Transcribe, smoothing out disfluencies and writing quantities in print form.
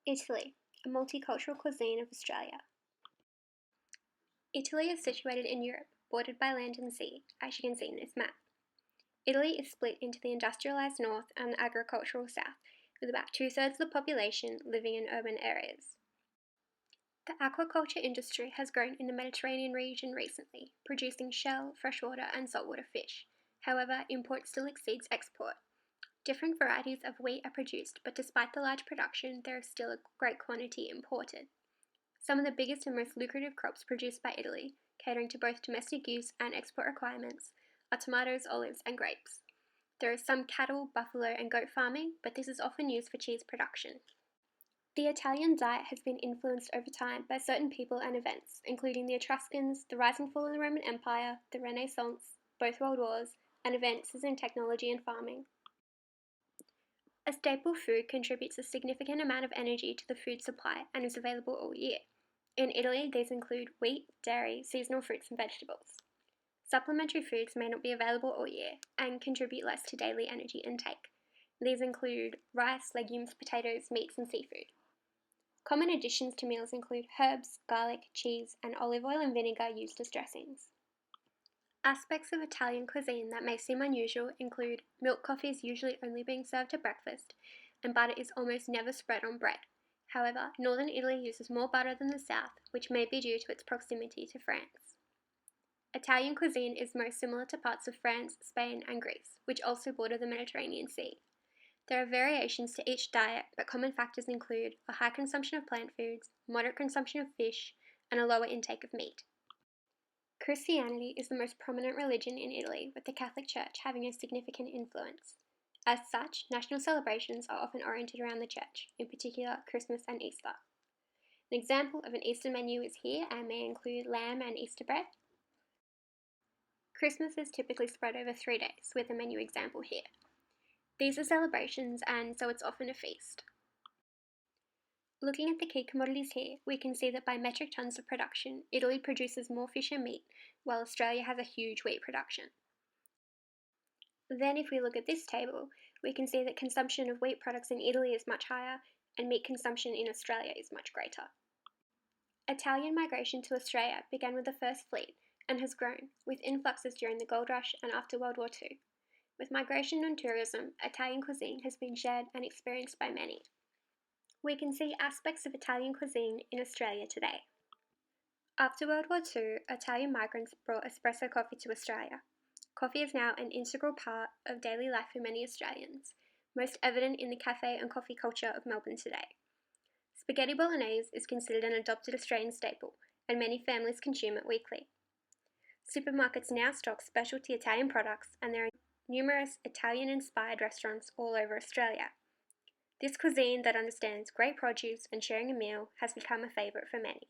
Italy, a multicultural cuisine of Australia. Italy is situated in Europe, bordered by land and sea, as you can see in this map. Italy is split into the industrialised north and the agricultural south, with about 2/3 of the population living in urban areas. The aquaculture industry has grown in the Mediterranean region recently, producing shell, freshwater and saltwater fish. However, import still exceeds export. Different varieties of wheat are produced, but despite the large production, there is still a great quantity imported. Some of the biggest and most lucrative crops produced by Italy, catering to both domestic use and export requirements, are tomatoes, olives, and grapes. There is some cattle, buffalo, and goat farming, but this is often used for cheese production. The Italian diet has been influenced over time by certain people and events, including the Etruscans, the rise and fall of the Roman Empire, the Renaissance, both world wars, and advances in technology and farming. A staple food contributes a significant amount of energy to the food supply and is available all year. In Italy, these include wheat, dairy, seasonal fruits, and vegetables. Supplementary foods may not be available all year and contribute less to daily energy intake. These include rice, legumes, potatoes, meats, and seafood. Common additions to meals include herbs, garlic, cheese, and olive oil and vinegar used as dressings. Aspects of Italian cuisine that may seem unusual include milk coffees usually only being served at breakfast, and butter is almost never spread on bread. However, northern Italy uses more butter than the south, which may be due to its proximity to France. Italian cuisine is most similar to parts of France, Spain, and Greece, which also border the Mediterranean Sea. There are variations to each diet, but common factors include a high consumption of plant foods, moderate consumption of fish, and a lower intake of meat. Christianity is the most prominent religion in Italy, with the Catholic Church having a significant influence. As such, national celebrations are often oriented around the church, in particular Christmas and Easter. An example of an Easter menu is here and may include lamb and Easter bread. Christmas is typically spread over 3 days, with a menu example here. These are celebrations, and so it's often a feast. Looking at the key commodities here, we can see that by metric tonnes of production, Italy produces more fish and meat, while Australia has a huge wheat production. Then if we look at this table, we can see that consumption of wheat products in Italy is much higher, and meat consumption in Australia is much greater. Italian migration to Australia began with the first fleet, and has grown, with influxes during the gold rush and after World War II. With migration and tourism, Italian cuisine has been shared and experienced by many. We can see aspects of Italian cuisine in Australia today. After World War II, Italian migrants brought espresso coffee to Australia. Coffee is now an integral part of daily life for many Australians, most evident in the cafe and coffee culture of Melbourne today. Spaghetti bolognese is considered an adopted Australian staple, and many families consume it weekly. Supermarkets now stock specialty Italian products, and there are numerous Italian-inspired restaurants all over Australia. This cuisine that understands great produce and sharing a meal has become a favourite for many.